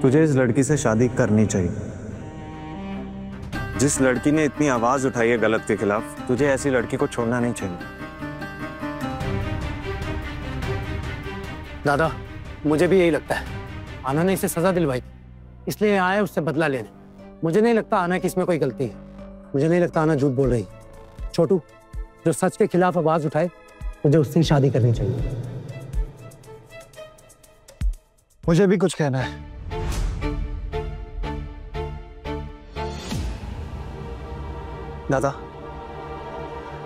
तुझे इस लड़की से शादी करनी चाहिए। जिस लड़की ने इतनी आवाज उठाई है गलत के खिलाफ, तुझे ऐसी लड़की को छोड़ना नहीं चाहिए। दादा, मुझे भी यही लगता है। आना ने इसे सजा दिलवाई, इसलिए आया उससे बदला लेने। मुझे नहीं लगता आना की इसमें कोई गलती है। मुझे नहीं लगता आना झूठ बोल रही। छोटू, जो सच के खिलाफ आवाज उठाए, मुझे उससे ही शादी करनी चाहिए। मुझे भी कुछ कहना है। दादा,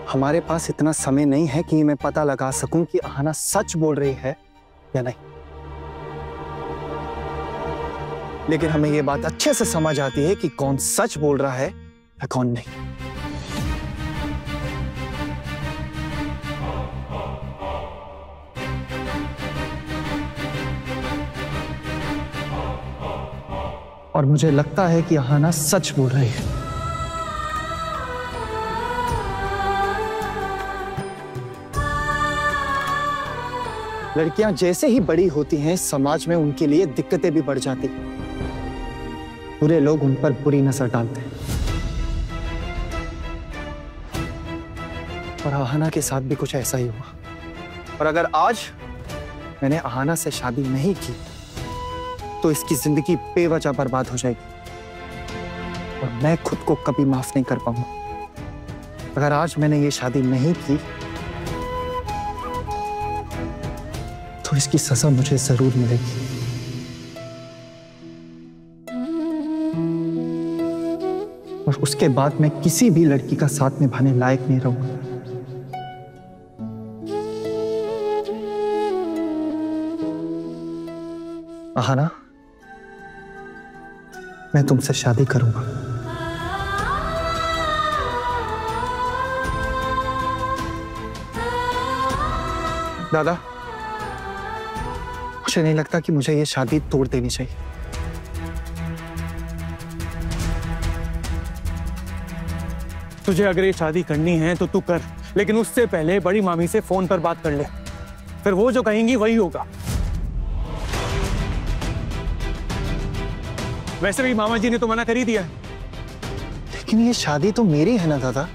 हमारे पास इतना समय नहीं है कि मैं पता लगा सकूं कि आहाना सच बोल रही है या नहीं, लेकिन हमें यह बात अच्छे से समझ आती है कि कौन सच बोल रहा है या कौन नहीं। और मुझे लगता है कि आहाना सच बोल रही है। लड़कियां जैसे ही बड़ी होती हैं, समाज में उनके लिए दिक्कतें भी बढ़ जाती हैं। बुरे लोग उन पर बुरी नजर डालते हैं। और आहाना के साथ भी कुछ ऐसा ही हुआ। और अगर आज मैंने आहाना से शादी नहीं की तो इसकी जिंदगी बेवजह बर्बाद हो जाएगी और मैं खुद को कभी माफ नहीं कर पाऊंगा। अगर आज मैंने ये शादी नहीं की तो इसकी सजा मुझे जरूर मिलेगी। और उसके बाद मैं किसी भी लड़की का साथ निभाने लायक नहीं रहूंगा। आहाना, मैं तुमसे शादी करूंगा। दादा, मुझे नहीं लगता कि मुझे ये शादी तोड़ देनी चाहिए। तुझे अगर ये शादी करनी है तो तू कर, लेकिन उससे पहले बड़ी मामी से फोन पर बात कर ले। फिर वो जो कहेंगी वही होगा। वैसे भी मामा जी ने तो मना कर ही दिया। लेकिन ये शादी तो मेरी है ना दादा।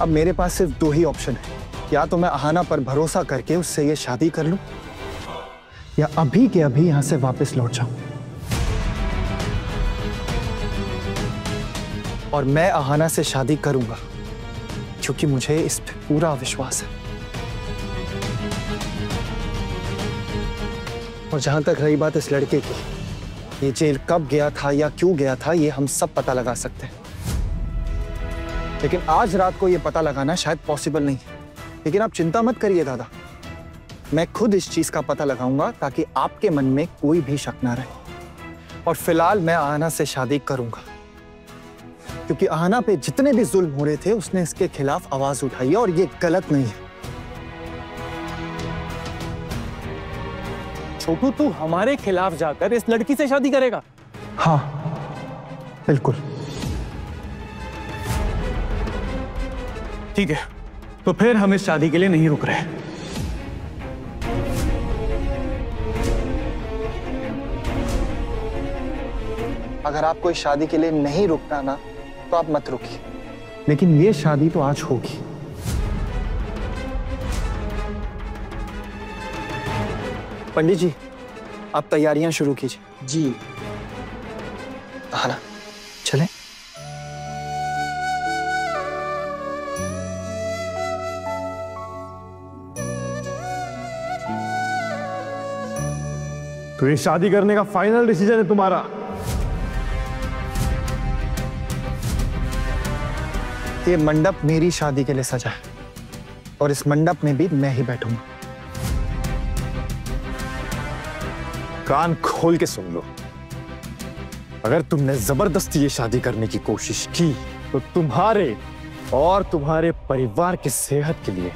अब मेरे पास सिर्फ दो ही ऑप्शन है, या तो मैं आहाना पर भरोसा करके उससे ये शादी कर लूं, या अभी के अभी यहां से वापस लौट जाऊं। और मैं आहाना से शादी करूंगा क्योंकि मुझे इस पे पूरा विश्वास है। और जहां तक रही बात इस लड़के की, ये जेल कब गया था या क्यों गया था, ये हम सब पता लगा सकते हैं। लेकिन आज रात को ये पता लगाना शायद पॉसिबल नहीं है। लेकिन आप चिंता मत करिए दादा, मैं खुद इस चीज का पता लगाऊंगा ताकि आपके मन में कोई भी शक ना रहे। और फिलहाल मैं आहाना से शादी करूंगा क्योंकि आहाना पे जितने भी जुल्म हो रहे थे उसने इसके खिलाफ आवाज उठाई है और ये गलत नहीं है। छोटू, तू हमारे खिलाफ जाकर इस लड़की से शादी करेगा? हाँ, बिल्कुल। ठीक है, तो फिर हम इस शादी के लिए नहीं रुक रहे। अगर आपको इस शादी के लिए नहीं रुकना ना, तो आप मत रुकिए, लेकिन ये शादी तो आज होगी। पंडित जी, आप तैयारियां शुरू कीजिए। जी। आहाना, चलें? तो ये शादी करने का फाइनल डिसीजन है तुम्हारा? ये मंडप मेरी शादी के लिए सजा है और इस मंडप में भी मैं ही बैठूंगा। कान खोल के सुन लो, अगर तुमने जबरदस्ती ये शादी करने की कोशिश की तो तुम्हारे और तुम्हारे परिवार की सेहत के लिए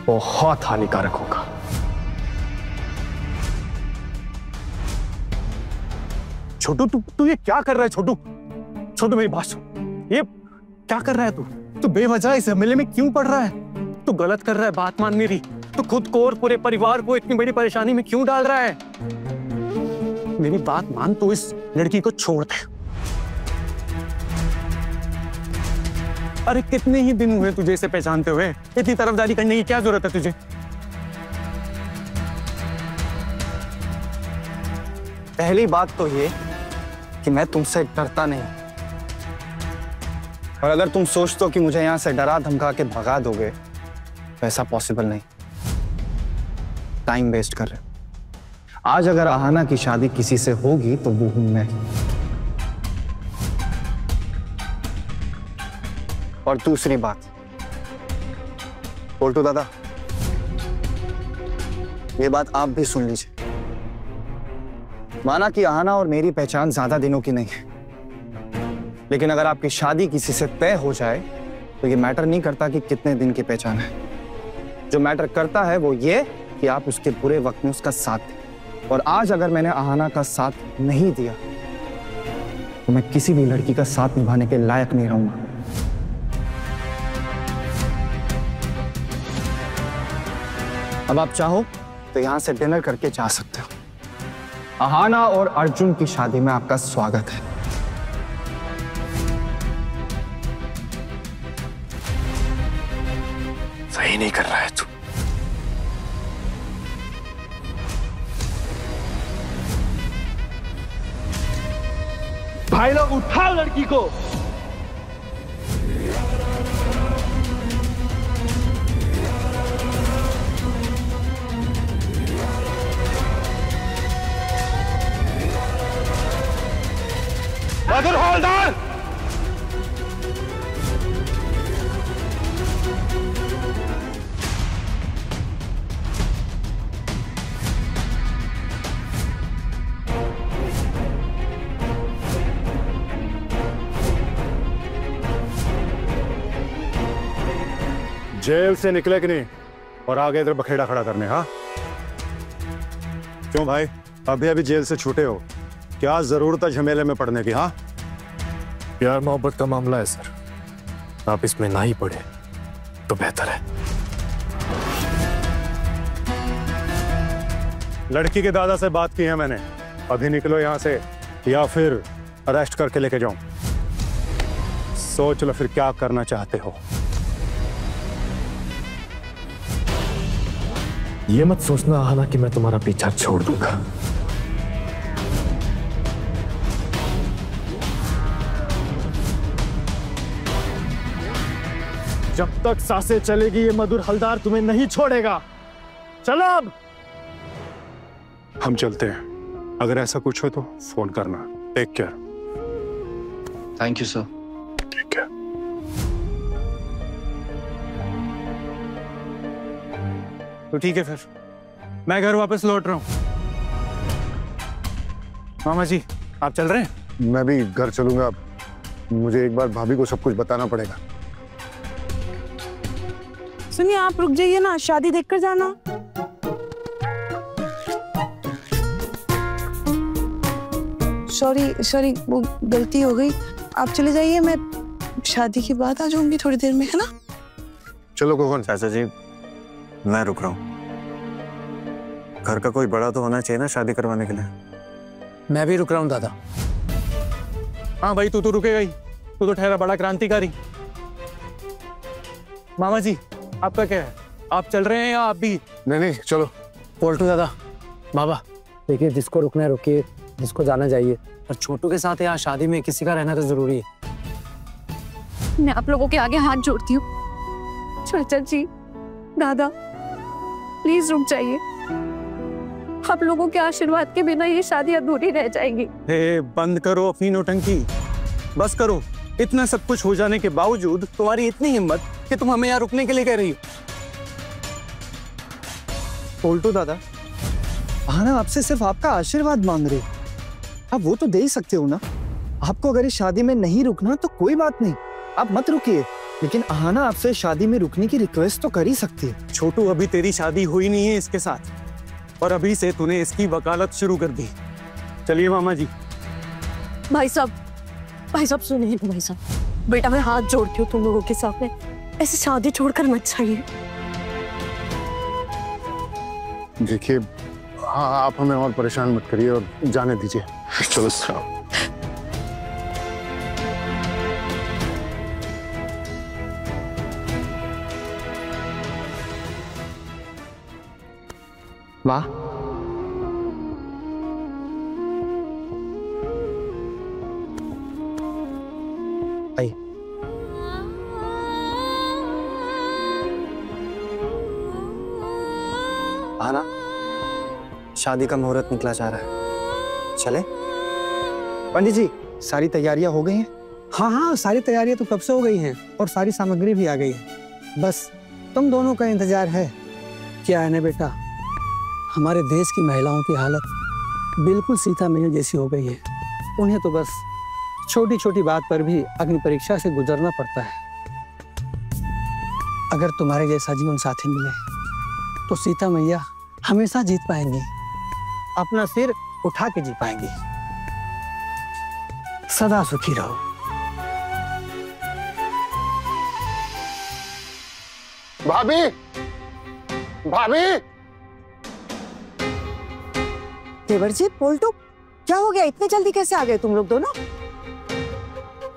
बहुत हानिकारक होगा। छोटू, तू ये क्या कर रहा है? छोटू, छोटू मेरी बात सुन। ये क्या कर रहा है तू बेवजह इस झमेले में क्यों पड़ रहा है? तू गलत कर रहा है, बात मान मेरी। तू खुद को और पूरे परिवार को इतनी बड़ी परेशानी में क्यों डाल रहा है? मेरी बात मान, तू इस लड़की को छोड़ दे। अरे कितने ही दिन हुए तुझे इसे पहचानते हुए, इतनी तरफदारी करने की क्या जरूरत है तुझे? पहली बात तो ये कि मैं तुमसे डरता नहीं, और अगर तुम सोचते हो कि मुझे यहां से डरा धमका के भगा दोगे तो ऐसा पॉसिबल नहीं। टाइम वेस्ट कर रहे हो। आज अगर आहाना की शादी किसी से होगी तो वो हूं मैं। और दूसरी बात, पोल्टू दादा, ये बात आप भी सुन लीजिए। माना कि आहाना और मेरी पहचान ज्यादा दिनों की नहीं है, लेकिन अगर आपकी शादी किसी से तय हो जाए तो ये मैटर नहीं करता कि कितने दिन की पहचान है। जो मैटर करता है वो ये कि आप उसके बुरे वक्त में उसका साथ दें। और आज अगर मैंने आहाना का साथ नहीं दिया तो मैं किसी भी लड़की का साथ निभाने के लायक नहीं रहूंगा। अब आप चाहो तो यहां से डिनर करके जा सकते हो। आहाना और अर्जुन की शादी में आपका स्वागत है। सही नहीं कर रहा है तू। भाई लोग उठाओ लड़की को। बहादुर हवलदार, जेल से निकले कि नहीं और आगे इधर बखेड़ा खड़ा करने? हाँ क्यों भाई, अभी अभी जेल से छूटे हो, क्या जरूरत है झमेले में पड़ने की? हाँ प्यार मोहब्बत का मामला है सर, आप इसमें ना ही पड़े तो बेहतर है। लड़की के दादा से बात की है मैंने, अभी निकलो यहां से या फिर अरेस्ट करके लेके जाऊं। सोच लो फिर क्या करना चाहते हो। ये मत सोचना आहाना कि मैं तुम्हारा पीछा छोड़ दूंगा। जब तक सांसें चलेगी ये मधुर हलदार तुम्हें नहीं छोड़ेगा। चलो अब हम चलते हैं, अगर ऐसा कुछ हो तो फोन करना। Take care. Thank you sir. ठीक है। तो ठीक है, फिर मैं घर वापस लौट रहा हूँ। मामा जी आप चल रहे हैं? मैं भी घर चलूंगा। मुझे एक बार भाभी को सब कुछ बताना पड़ेगा। सुनिए आप रुक जाइए ना, शादी देखकर जाना। सॉरी वो गलती हो गई। आप चले जाइए, मैं शादी के बाद आ जाऊंगी थोड़ी देर में, है ना? चलो गोगन। चाचा जी मैं रुक रहा हूँ, घर का कोई बड़ा तो होना चाहिए ना शादी करवाने के लिए। मैं भी रुक रहा हूँ दादा। हाँ भाई तू तो रुकेगा ही, तू तो ठहरा बड़ा क्रांतिकारी। मामा जी आपका क्या है, आप चल रहे हैं या आप भी? नहीं चलो। पोल्टू दादा, बाबा देखिए, जिसको रुकना है रुकिए, जिसको जाना जाइए, और छोटू के साथ यहाँ शादी में किसी का रहना तो जरूरी है। मैं आप लोगों के आगे हाथ जोड़ती हूँ। चाचा जी, दादा, प्लीज रुक जाइए। आप लोगों के आशीर्वाद के बिना ये शादी अधूरी रह जाएगी। बंद करो अपनी नौटंकी, बस करो। इतना सब कुछ हो जाने के बावजूद तुम्हारी इतनी हिम्मत कि तुम हमें यहाँ रुकने के लिए कह रही हो। पोल्टू दादा, आहाना आपसे सिर्फ आपका आशीर्वाद मांग रही। आप वो तो दे ही सकते हो ना। आपको अगर इस शादी में नहीं रुकना तो कोई बात नहीं, आप मत रुकिए, लेकिन आहाना आपसे शादी में रुकने की रिक्वेस्ट तो कर ही सकती है। छोटू अभी तेरी शादी हुई नहीं है इसके साथ, और अभी से तूने इसकी वकालत शुरू कर दी। चलिए मामा जी। भाई साहब सुनिए ना भाई साहब, बेटा मैं हाथ जोड़ती हूँ तुम लोगों के सामने, ऐसे शादी छोड़कर मत जाइए। देखिए हाँ आप हमें और परेशान मत करिए और जाने दीजिए। चलो साहब। वाह, आइए। आना, शादी का मुहूर्त निकला जा रहा है, चले? पंडित जी, सारी तैयारियां हो गई हैं? हाँ हाँ, सारी तैयारियां तो कब से हो गई हैं और सारी सामग्री भी आ गई है। बस तुम दोनों का इंतजार है। क्या है ना बेटा, हमारे देश की महिलाओं की हालत बिल्कुल सीता मैया जैसी हो गई है। उन्हें तो बस छोटी छोटी बात पर भी अग्नि परीक्षा से गुजरना पड़ता है। अगर तुम्हारे जैसा जीवन साथी मिले तो सीता मैया हमेशा जीत पाएंगी, अपना सिर उठा के जी पाएंगी। सदा सुखी रहो। भाभी, भाभी। देवर जी, पोल्टू, क्या हो गया? इतने जल्दी कैसे आ गए तुम लोग दोनों?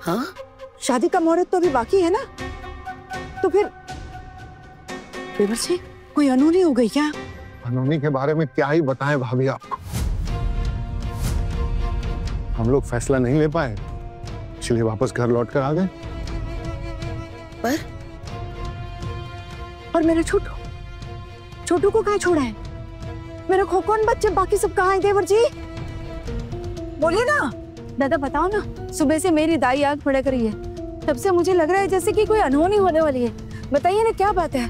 हाँ, शादी का मुहूर्त तो अभी बाकी है ना? तो फिर देवर जी, कोई अनहोनी हो गई क्या? अनहोनी के बारे में क्या ही बताएं भाभी आपको। हम लोग फैसला नहीं ले पाए, इसलिए वापस घर लौट कर आ गए। पर और मेरा छोटू, छोटू को कहाँ छोड़ा है? मेरा खोखोन बच्चे बाकी सब कहाँ हैं देवर जी? बोलिए ना। दादा बताओ ना, सुबह से मेरी दाई आग फड़क रही है, तब से मुझे लग रहा है जैसे कि कोई अनहोनी होने वाली है। बताइए ना क्या बात है?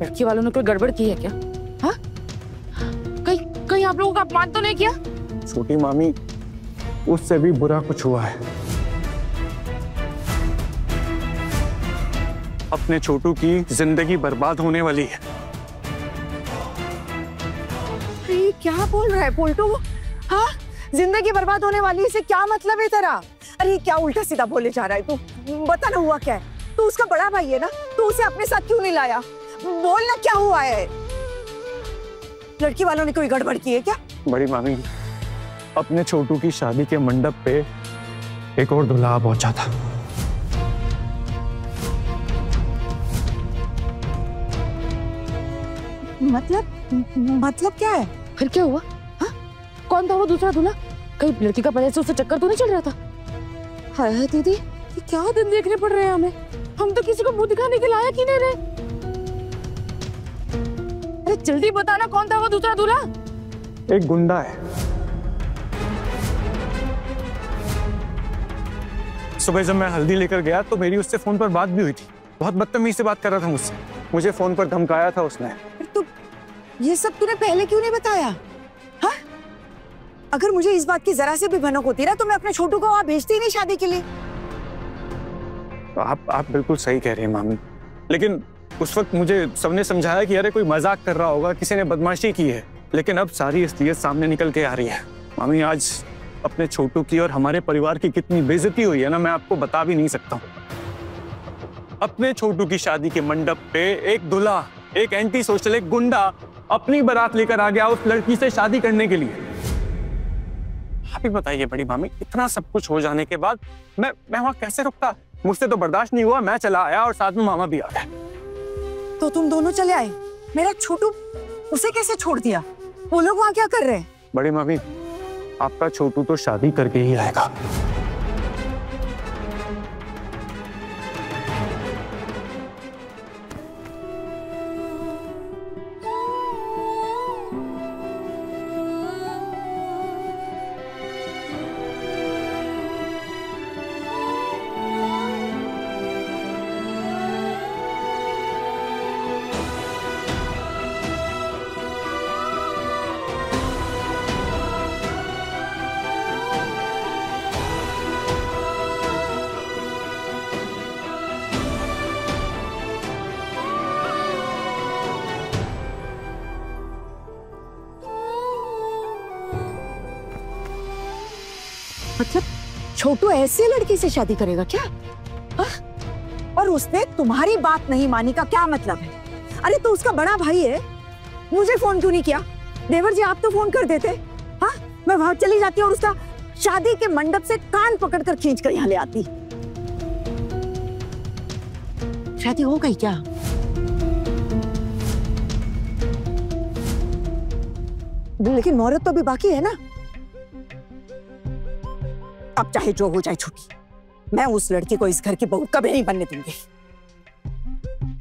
लड़की वालों ने कोई गड़बड़ की है क्या? हाँ, कहीं आप लोगों का अपमान तो नहीं किया? छोटी मामी, उससे भी बुरा कुछ हुआ है। अपने छोटू की जिंदगी बर्बाद होने वाली है। ये क्या बोल रहा है पोल्टू? हाँ, जिंदगी बर्बाद होने वाली, इसे क्या मतलब है तेरा? अरे क्या उल्टा सीधा बोले जा रहा है तू? बता ना हुआ क्या है? तू उसका बड़ा भाई है ना, तू उसे अपने साथ क्यों नहीं लाया? बोल ना क्या हुआ है? लड़की वालों ने कोई गड़बड़ की है क्या? बड़ी मामी, अपने छोटू की शादी के मंडप पे एक और दूल्हा पहुंचा था। मतलब क्या है? फिर क्या हुआ? हाँ? कौन था वो दूसरा दूल्हा? कहीं लड़की का पहले से उससे चक्कर तो नहीं चल रहा था? हाय दीदी, ये क्या दिन देखने पड़ रहे हैं हमें? हम तो किसी को मुंह दिखाने के लायक ही नहीं रहे। अरे जल्दी बताना, कौन था वो दूसरा दूल्हा? एक गुंडा है। सुबह जब मैं हल्दी लेकर गया तो मेरी उससे फोन पर बात भी हुई थी। बहुत बदतमीजी से बात कर रहा था मुझसे। मुझे फोन पर धमकाया था उसने। तो ये सब तूने पहले क्यों नहीं बताया? हाँ? अगर मुझे इस बात की जरा से भी भनक होती ना तो मैं अपने छोटू को वहां भेजती ही नहीं शादी के लिए। तो आप बिल्कुल सही कह रही हैं मामी, लेकिन उस वक्त मुझे सबने समझाया कि अरे कोई मजाक कर रहा होगा, किसी ने बदमाशी की है। लेकिन अब सारी असलियत सामने निकल के आ रही है। मामी, आज अपने छोटू की और हमारे परिवार की कितनी बेइज्जती हुई है ना, मैं आपको बता भी नहीं सकता हूँ। अपने छोटू की शादी के मंडप पे एक दूल्हा, एक एंटी सोशल, एक गुंडा अपनी बारात लेकर आ गया उस लड़की से शादी करने के लिए। आप ही बताइए बड़ी मामी, इतना सब कुछ हो जाने के बाद मैं वहां कैसे रुकता? मुझसे तो बर्दाश्त नहीं हुआ, मैं चला आया और साथ में मामा भी आ गए। तो तुम दोनों चले आए? मेरा छोटू, उसे कैसे छोड़ दिया? वो लोग वहां क्या कर रहे हैं? बड़ी मामी, आपका छोटू तो शादी करके ही आएगा। मतलब छोटू ऐसे लड़की से शादी करेगा क्या? हा? और उसने तुम्हारी बात नहीं मानी का क्या मतलब है? अरे तो उसका बड़ा भाई है, मुझे फोन क्यों नहीं किया? देवर जी आप तो फोन कर देते। हाँ, मैं वहां चली जाती और उसका शादी के मंडप से कान पकड़कर खींचकर यहाँ ले आती। शादी हो गई क्या? लेकिन मुहूर्त तो अभी बाकी है ना। अब चाहे जो हो जाए छोटी, मैं उस लड़की को इस घर की बहू कभी नहीं बनने दूंगी।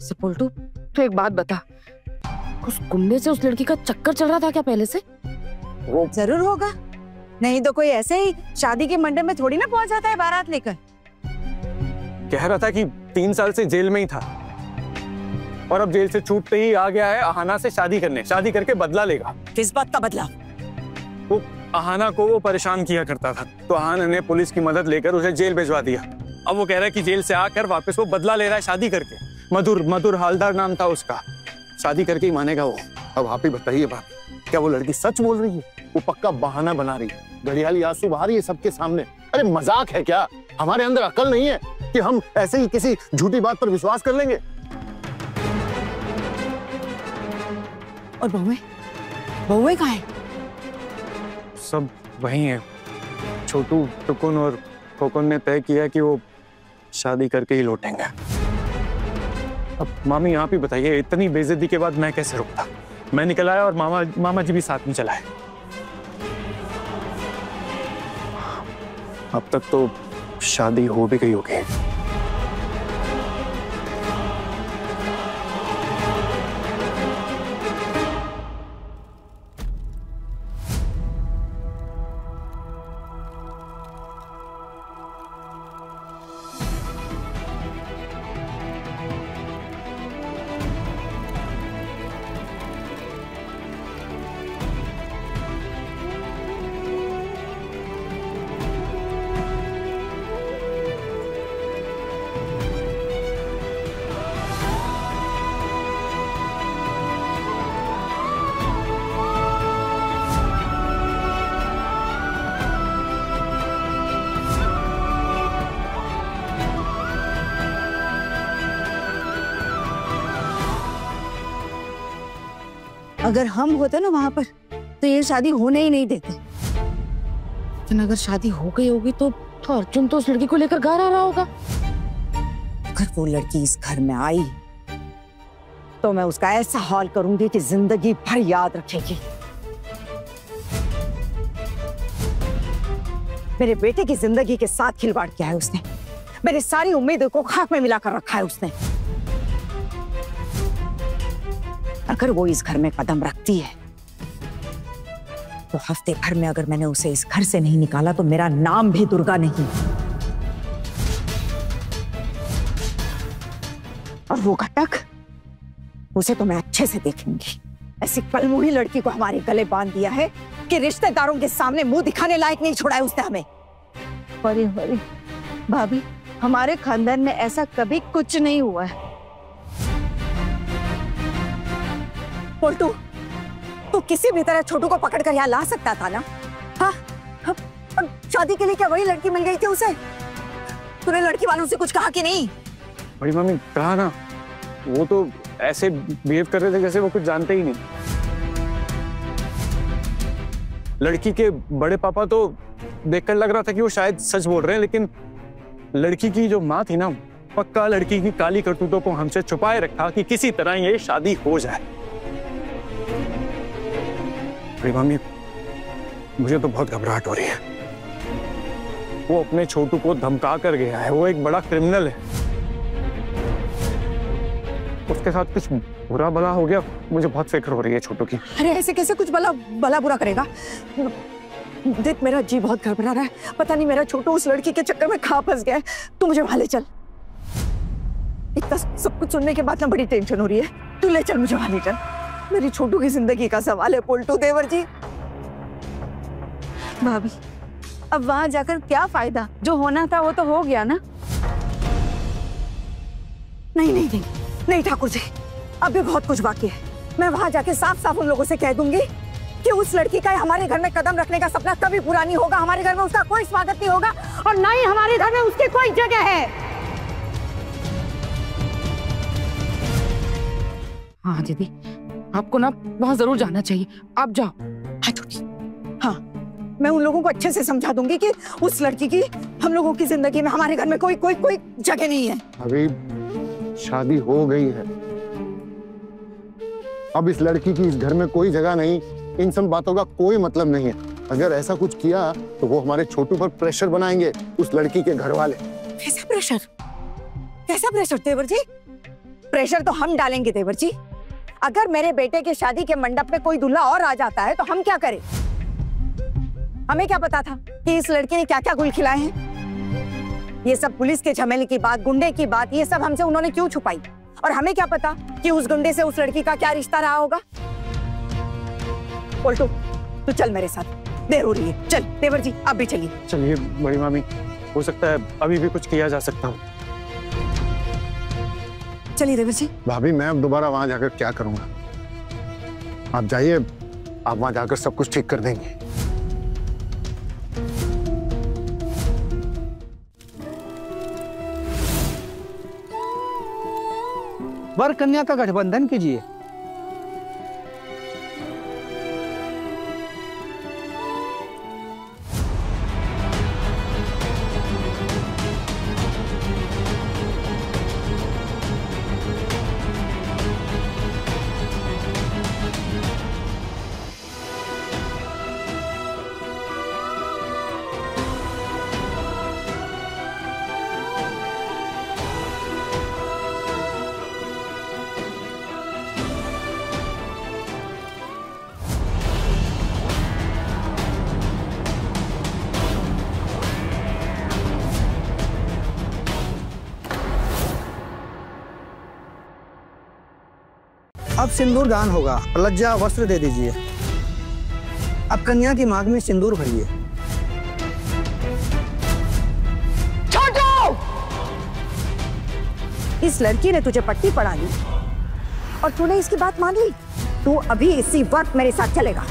सपोल्टू, तो एक बात बता, उस गुंडे से उस लड़की का चक्कर चल रहा था क्या पहले से? वो जरूर होगा, नहीं तो कोई ऐसे ही शादी के मंडप में थोड़ी ना पहुंच जाता है बारात लेकर। कह रहा था कि 3 साल से जेल में ही था और अब जेल से छूटते ही आ गया है अहाना से शादी करने, शादी करके बदला लेगा। किस बात का बदला? वो अहाना को वो परेशान किया करता था, तो अहाना ने पुलिस की मदद लेकर उसे जेल भिजवा दिया। अब वो कह रहा है कि जेल से आकर वापस वो बदला ले रहा है शादी करके। मधुर हालदार नाम था उसका, शादी करके ही मानेगा वो। अब आप ही बताइए बात, क्या वो लड़की सच बोल रही है? वो पक्का बहाना बना रही है, घड़ियाली आंसू बहा रही है सबके सामने। अरे मजाक है क्या? हमारे अंदर अकल नहीं है कि हम ऐसे ही किसी झूठी बात पर विश्वास कर लेंगे? और बहुएं कहाँ है? सब वही है। छोटू, टुकुन और खोकुन ने तय किया कि वो शादी करके ही लौटेंगे। अब मामी आप ही बताइए, इतनी बेइज्जती के बाद मैं कैसे रुकता? मैं निकल आया और मामा जी भी साथ में चलाए। अब तक तो शादी हो भी गई होगी। अगर हम होते ना वहां पर तो ये शादी होने ही नहीं देते। लेकिन अगर शादी हो गई होगी तो अर्जुन तो उस लड़की को लेकर घर आ रहा होगा। अगर वो लड़की इस घर में आई तो मैं उसका ऐसा हाल करूंगी कि जिंदगी भर याद रखेगी। मेरे बेटे की जिंदगी के साथ खिलवाड़ किया है उसने, मेरी सारी उम्मीदों को खाक में मिलाकर रखा है उसने। अगर वो इस घर में कदम रखती है तो हफ्ते भर में अगर मैंने उसे इस घर से नहीं निकाला तो मेरा नाम भी दुर्गा नहीं। और वो घटक, उसे तो मैं अच्छे से देखूंगी। ऐसी कलमुही लड़की को हमारे गले बांध दिया है कि रिश्तेदारों के सामने मुंह दिखाने लायक नहीं छोड़ा है उसने हमें। अरे भाभी, हमारे खानदान में ऐसा कभी कुछ नहीं हुआ है। पोल्टू, तू किसी भी तरह छोटू को पकड़कर यहाँ ला सकता था ना? हाँ? और शादी के लिए क्या वही लड़की मिल गई थी उसे? तूने लड़की वालों से कुछ कहा कि नहीं? बड़ी मम्मी कहा ना, वो तो ऐसे बिहेव कर रहे थे जैसे वो कुछ जानते ही नहीं। लड़की के बड़े पापा तो देखकर लग रहा था कि वो शायद सच बोल रहे हैं, लेकिन लड़की की जो माँ थी ना, पक्का लड़की की काली करतूतों को हमसे छुपाए रखा कि किसी तरह ये शादी हो जाए। बड़ी मम्मी, मुझे तो बहुत घबराहट हो रही है। वो अपने छोटू को धमका कर गया है, वो एक बड़ा क्रिमिनल है। उसके साथ कुछ बुरा भला हो गया, मुझे बहुत फिक्र हो रही है छोटू की। अरे ऐसे कैसे कुछ भला बुरा करेगा? देख, मेरा जी बहुत घबरा रहा है। पता नहीं मेरा छोटू उस लड़की के चक्कर में कहाँ फंस गया है। तू मुझे वहां ले चल। इतना सब कुछ सुनने के बाद ना बड़ी टेंशन हो रही है। तू ले चल मुझे वहां ले चल। मेरी छोटू की जिंदगी का सवाल है पोल्टू देवर जी। भाभी, अब वहां जाकर क्या फायदा? जो होना था वो तो हो गया ना। नहीं ठाकुर जी, अब भी बहुत कुछ बाकी है। मैं वहां जाके साफ साफ उन लोगों से कह दूंगी कि उस लड़की का हमारे घर में कदम रखने का सपना कभी पूरा नहीं होगा। हमारे घर में उसका कोई स्वागत नहीं होगा और ना ही हमारे घर में उसकी कोई जगह है। हाँ दीदी, आपको ना वहां जरूर जाना चाहिए, आप जाओ। हाँ छोटी, हाँ मैं उन लोगों को अच्छे से समझा दूंगी कि उस लड़की की हम लोगों की जिंदगी में, हमारे घर में कोई कोई कोई जगह नहीं है। अभी शादी हो गई है, अब इस लड़की की इस घर में कोई जगह नहीं। इन सब बातों का कोई मतलब नहीं है। अगर ऐसा कुछ किया तो वो हमारे छोटू पर प्रेशर बनाएंगे, उस लड़की के घर वाले। कैसा प्रेशर? कैसा प्रेशर तेवर जी? प्रेशर तो हम डालेंगे तेवर जी। अगर मेरे बेटे के शादी के मंडप में कोई दूल्हा और आ जाता है तो हम क्या करें? हमें क्या पता था कि इस लड़की ने क्या क्या गुल खिलाए हैं? ये सब पुलिस के झमेले की बात, गुंडे की बात, ये सब हमसे उन्होंने क्यों छुपाई? और हमें क्या पता कि उस गुंडे से उस लड़की का क्या रिश्ता रहा होगा? पोल्टू, तू चल मेरे साथ, देर हो रही है। चल तेवर जी, आप भी चलिए। चलिए बड़ी मामी, हो सकता है अभी भी कुछ किया जा सकता हो। चलिए देवर जी। भाभी मैं अब दोबारा वहां जाकर क्या करूंगा? आप जाइए, आप वहां जाकर सब कुछ ठीक कर देंगे। वर कन्या का गठबंधन कीजिए। अब सिंदूर दान होगा, लज्जा वस्त्र दे दीजिए। अब कन्या की मांग में सिंदूर भरिए। छोटू! इस लड़की ने तुझे पट्टी पढ़ा ली और तूने इसकी बात मान ली। तू अभी इसी वक्त मेरे साथ चलेगा।